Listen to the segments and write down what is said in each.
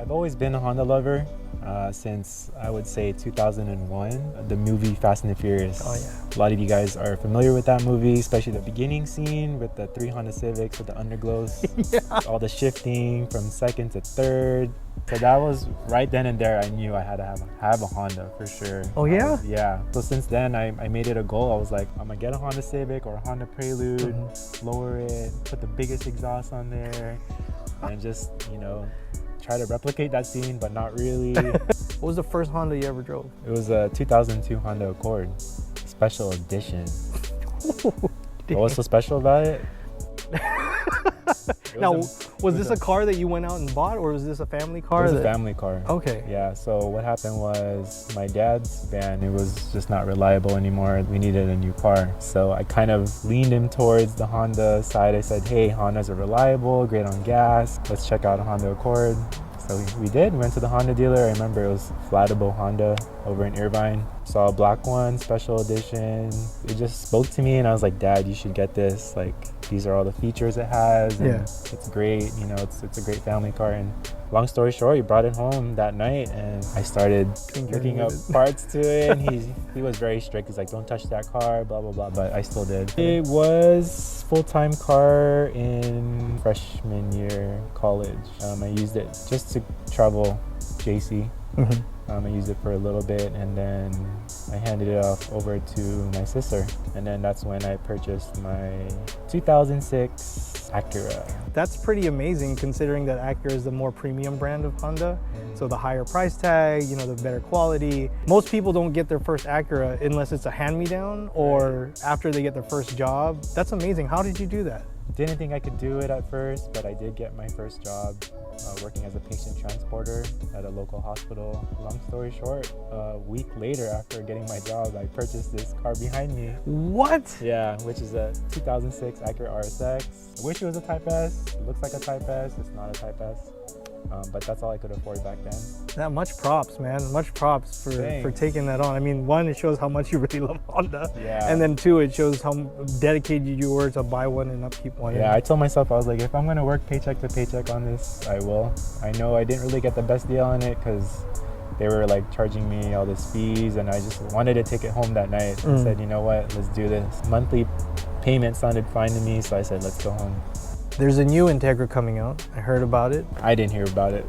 I've always been a Honda lover since I would say 2001, the movie Fast and the Furious. Oh yeah. A lot of you guys are familiar with that movie, especially the beginning scene with the 3 Honda Civics with the underglows. Yeah. All the shifting from second to third. So that was right then and there. I knew I had to have a Honda for sure. Oh yeah? Yeah. So since then, I made it a goal. I was like, I'm gonna get a Honda Civic or a Honda Prelude, lower it, put the biggest exhaust on there, and just, you know, try to replicate that scene, but not really. What was the first Honda you ever drove? It was a 2002 Honda Accord, special edition. What was so special about it? Now, was this a car that you went out and bought, or was this a family car? It was a family car. Okay. Yeah, so what happened was my dad's van, it was just not reliable anymore. We needed a new car. So I kind of leaned him towards the Honda side. I said, hey, Hondas are reliable, great on gas. Let's check out a Honda Accord. So we did. We went to the Honda dealer. I remember it was Flattable Honda over in Irvine. Saw a black one, special edition. It just spoke to me and I was like, Dad, you should get this. Like, these are all the features it has. And it's great. You know, it's a great family car. And long story short, he brought it home that night and I started looking up parts to it. And he was very strict. He's like, don't touch that car, blah, blah, blah. But I still did. It was full-time car in freshman year college. I used it just to travel JC. I used it for a little bit and then I handed it off over to my sister. And then that's when I purchased my 2006 Acura. That's pretty amazing considering that Acura is the more premium brand of Honda. So the higher price tag, you know, the better quality. Most people don't get their first Acura unless it's a hand-me-down or after they get their first job. That's amazing. How did you do that? Didn't think I could do it at first, but I did get my first job working as a patient transporter at a local hospital. Long story short, a week later after getting my job, I purchased this car behind me. What? Yeah, which is a 2006 Acura RSX. I wish it was a Type S. It looks like a Type S. It's not a Type S. But that's all I could afford back then. That much props, man. Much props for taking that on. I mean, one, it shows how much you really love Honda. Yeah. And then two, it shows how dedicated you were to buy one and upkeep one. Yeah, I told myself, I was like, if I'm gonna work paycheck to paycheck on this, I will. I know I didn't really get the best deal on it because they were like charging me all these fees and I just wanted to take it home that night. I said, you know what, let's do this. Monthly payment sounded fine to me, so I said, let's go home. There's a new Integra coming out. I heard about it. I didn't hear about it.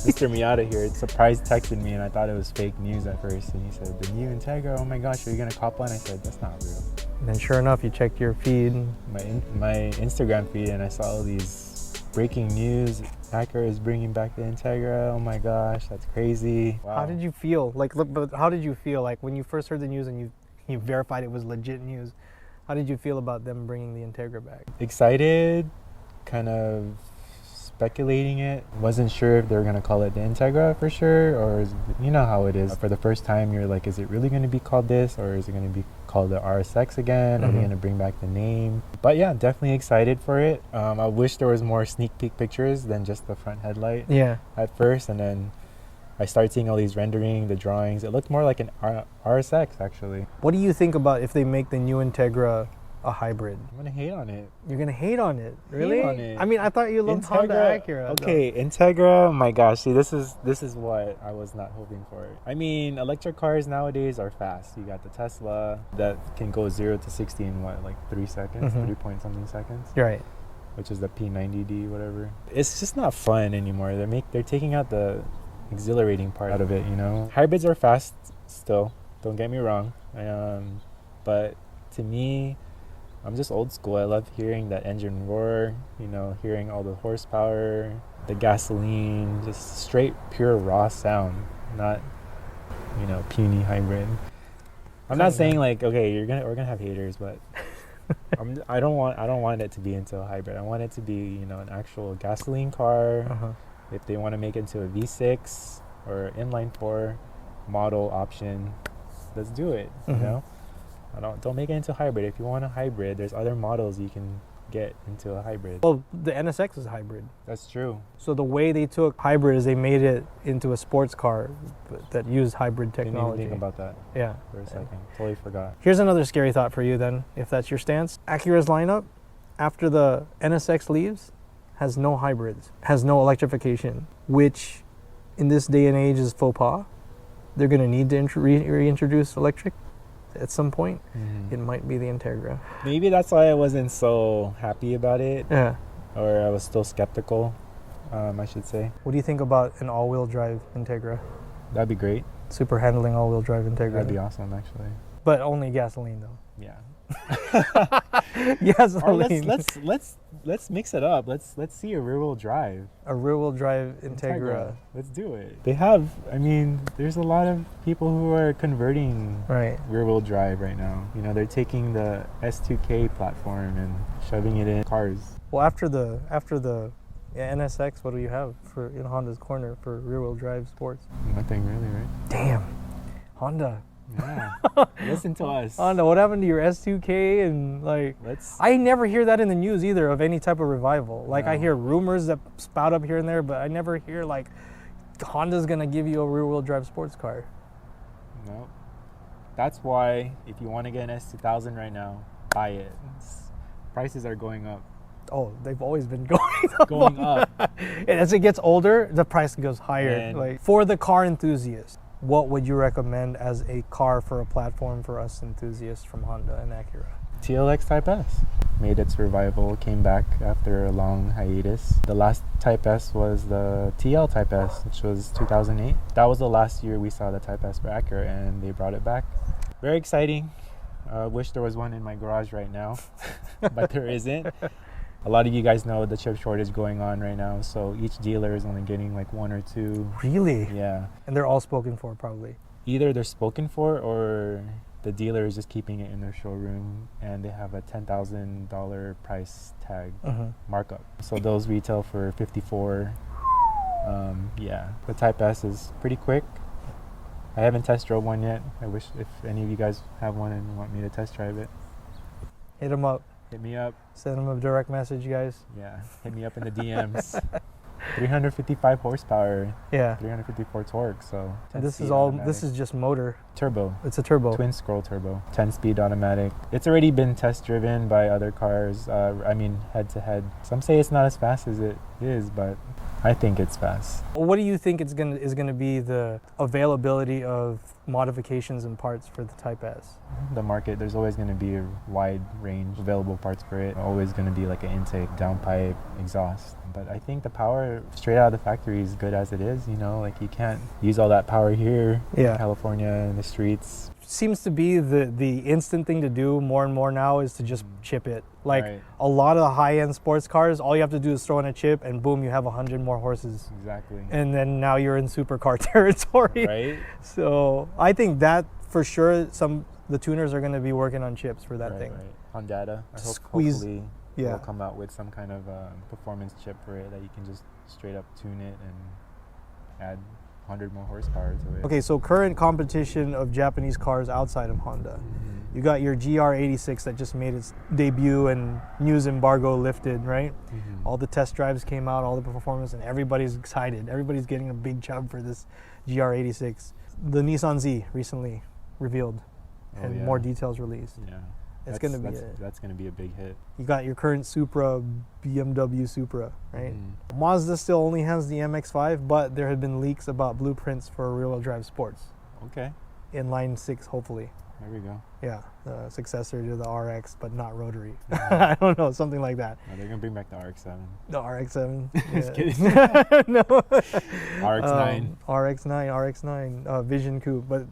Mister Miyada here surprise texted me and I thought it was fake news at first. And he said, the new Integra, oh my gosh, are you gonna cop one? I said, that's not real. And then sure enough, you checked your feed. My Instagram feed and I saw all these breaking news. Acura is bringing back the Integra. Oh my gosh, that's crazy. Wow. How did you feel? Like, but how did you feel like when you first heard the news and you verified it was legit news? How did you feel about them bringing the Integra back? Excited, kind of speculating it. Wasn't sure if they were going to call it the Integra for sure, or you know how it is. For the first time, you're like, is it really going to be called this, or is it going to be called the RSX again? Are they going to bring back the name? But yeah, definitely excited for it. I wish there was more sneak peek pictures than just the front headlight at first, and then I started seeing all these rendering, the drawings. It looked more like an RSX, actually. What do you think about if they make the new Integra a hybrid? I'm gonna hate on it. You're gonna hate on it? Really? Hate on it. I mean, I thought you loved Honda Acura. Okay, though. Integra, my gosh, see, this is what I was not hoping for. I mean, electric cars nowadays are fast. You got the Tesla that can go 0 to 60 in what, like 3 seconds, 3 point something seconds? You're right. Which is the P90D, whatever. It's just not fun anymore. They're taking out the exhilarating part out of it, you know. Hybrids are fast still, don't get me wrong, but to me, I'm just old school. I love hearing that engine roar, you know, hearing all the horsepower, the gasoline, just straight pure raw sound, not, you know, puny hybrid. I'm not saying like, okay, we're gonna have haters, but I don't want it to be into a hybrid. I want it to be, you know, an actual gasoline car. If they want to make it into a V6 or inline 4 model option, let's do it. You know, don't make it into a hybrid. If you want a hybrid, there's other models you can get into a hybrid. Well, the NSX is hybrid. That's true. So the way they took hybrid is they made it into a sports car that used hybrid technology. Didn't even think about that. Yeah. For a second, totally forgot. Here's another scary thought for you then, if that's your stance. Acura's lineup after the NSX leaves has no hybrids, has no electrification, which in this day and age is faux pas. They're going to need to reintroduce electric at some point. Mm-hmm. It might be the Integra. Maybe that's why I wasn't so happy about it, Yeah. or I was still skeptical, I should say. What do you think about an all-wheel drive Integra? That'd be great. Super handling all-wheel drive Integra. That'd be awesome, actually. But only gasoline, though. Yeah. Gasoline. Or let's mix it up. Let's see a rear-wheel drive. A rear-wheel drive Integra. Let's do it. They have. I mean, there's a lot of people who are converting Right. rear-wheel drive right now. You know, they're taking the S2K platform and shoving it in cars. Well, after the NSX, what do you have for in Honda's corner for rear-wheel drive sports? Nothing really, right? Damn, Honda. Yeah. Listen to us. Honda, what happened to your S2K and like? I never hear that in the news either of any type of revival. Like I hear rumors that spout up here and there, but I never hear like Honda's gonna give you a rear-wheel drive sports car. No. That's why if you want to get an S2000 right now, buy it. Prices are going up. Oh, they've always been going up. And as it gets older, the price goes higher. And like for the car enthusiast, what would you recommend as a car for a platform for us enthusiasts from Honda and Acura? TLX Type S made its revival, came back after a long hiatus. The last Type S was the TL Type S, which was 2008. That was the last year we saw the Type S for Acura, and they brought it back. Very exciting. Wish there was one in my garage right now, but there isn't. A lot of you guys know the chip shortage going on right now, so each dealer is only getting like one or two. Really? Yeah. And they're all spoken for, probably. Either they're spoken for or the dealer is just keeping it in their showroom and they have a $10,000 price tag markup. So those retail for $54. Yeah, the Type S is pretty quick. I haven't test drove one yet. I wish if any of you guys have one and want me to test drive it. Hit them up. Hit me up. Send them a direct message, guys. Yeah, hit me up in the DMs. 355 horsepower. Yeah. 354 torque. So this is all. This is just motor. Turbo. It's a turbo. Twin scroll turbo. 10-speed automatic. It's already been test driven by other cars. I mean, head to head. Some say it's not as fast as it is, but I think it's fast. What do you think is gonna be the availability of modifications and parts for the Type S? The market, there's always going to be a wide range of available parts for it. Always going to be like an intake, downpipe, exhaust. But I think the power straight out of the factory is good as it is. You know, like you can't use all that power here in California in the streets. Seems to be the instant thing to do more and more now is to just chip it. Like a lot of the high-end sports cars, all you have to do is throw in a chip and boom, you have 100 more horses. Exactly. And then now you're in supercar territory. Right. So I think that for sure the tuners are going to be working on chips for that thing. Right. On data. Hopefully will come out with some kind of performance chip for it that you can just straight up tune it and add 100 more horsepower to it. Okay, so current competition of Japanese cars outside of Honda. You got your GR86 that just made its debut and news embargo lifted, right? All the test drives came out, all the performance, and everybody's excited. Everybody's getting a big chub for this GR86. The Nissan Z recently revealed and more details released. Yeah. That's going to be a big hit. You got your current Supra, BMW Supra, right? Mazda still only has the MX-5, but there have been leaks about blueprints for rear-wheel drive sports. Okay. In line 6, hopefully. There we go. Yeah, the successor to the RX, but not rotary. I don't know, something like that. No, they're going to bring back the RX-7. The RX-7? Just kidding. No. RX-9. RX-9, Vision Coupe. But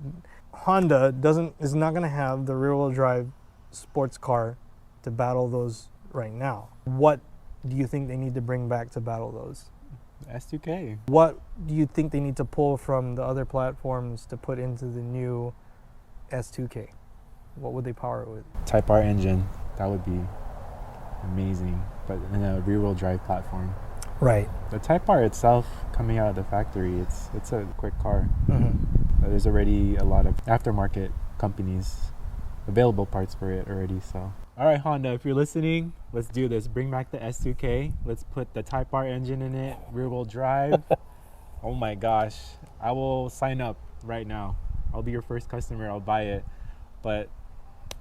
Honda is not going to have the rear-wheel drive sports car to battle those right now. What do you think they need to bring back to battle those? S2K. What do you think they need to pull from the other platforms to put into the new S2K? What would they power it with? Type R engine. That would be amazing, but in a rear-wheel drive platform. Right. The Type R itself, coming out of the factory, it's a quick car. There's already a lot of aftermarket companies available parts for it already. So all right, Honda, if you're listening, let's do this. Bring back the S2K. Let's put the Type R engine in it, rear-wheel drive. Oh my gosh, I will sign up right now. I'll be your first customer. I'll buy it. But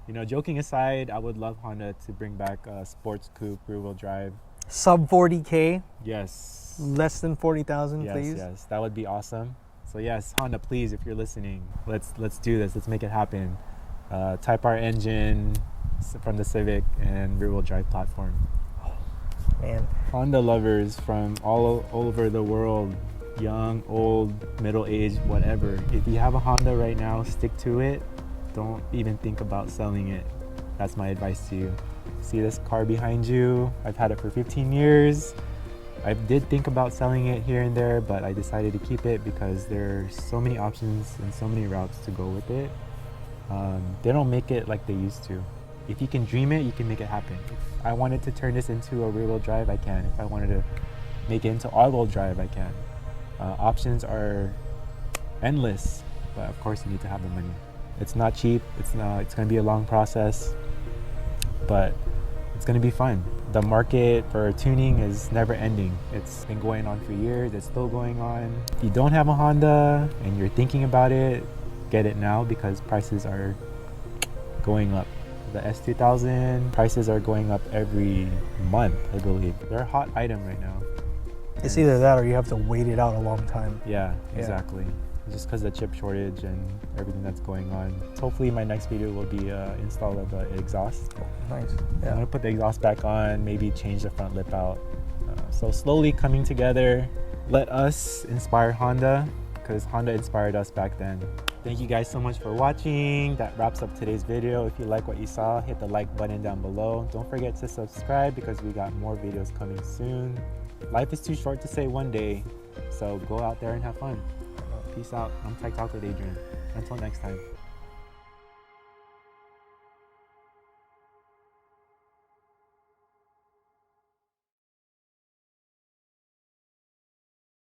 you know, joking aside, I would love Honda to bring back a sports coupe rear-wheel drive. Sub 40K, Yes. less than 40,000, Yes, please. yes, that would be awesome. So yes, Honda, please, if you're listening, let's do this. Let's make it happen. Type R engine from the Civic and rear-wheel drive platform. Man, Honda lovers from all over the world, young, old, middle-aged, whatever. If you have a Honda right now, stick to it. Don't even think about selling it. That's my advice to you. See this car behind you? I've had it for 15 years. I did think about selling it here and there, but I decided to keep it because there's so many options and so many routes to go with it. They don't make it like they used to. If you can dream it, you can make it happen. If I wanted to turn this into a rear-wheel drive, I can. If I wanted to make it into all-wheel drive, I can. Options are endless, but of course you need to have the money. It's not cheap. It's going to be a long process, but it's going to be fun. The market for tuning is never ending. It's been going on for years. It's still going on. If you don't have a Honda and you're thinking about it, get it now because prices are going up. The S2000 prices are going up every month, I believe. They're a hot item right now. it's either that or you have to wait it out a long time. Yeah, exactly. Just because of the chip shortage and everything that's going on. Hopefully my next video will be install of the exhaust. Nice. I'm Yeah. gonna put the exhaust back on, maybe change the front lip out. So slowly coming together. Let us inspire Honda because Honda inspired us back then. Thank you guys so much for watching. That wraps up today's video. If you like what you saw, hit the like button down below. Don't forget to subscribe because we got more videos coming soon. Life is too short to say one day, so go out there and have fun. Peace out. I'm Tech Talk with Adrian. Until next time.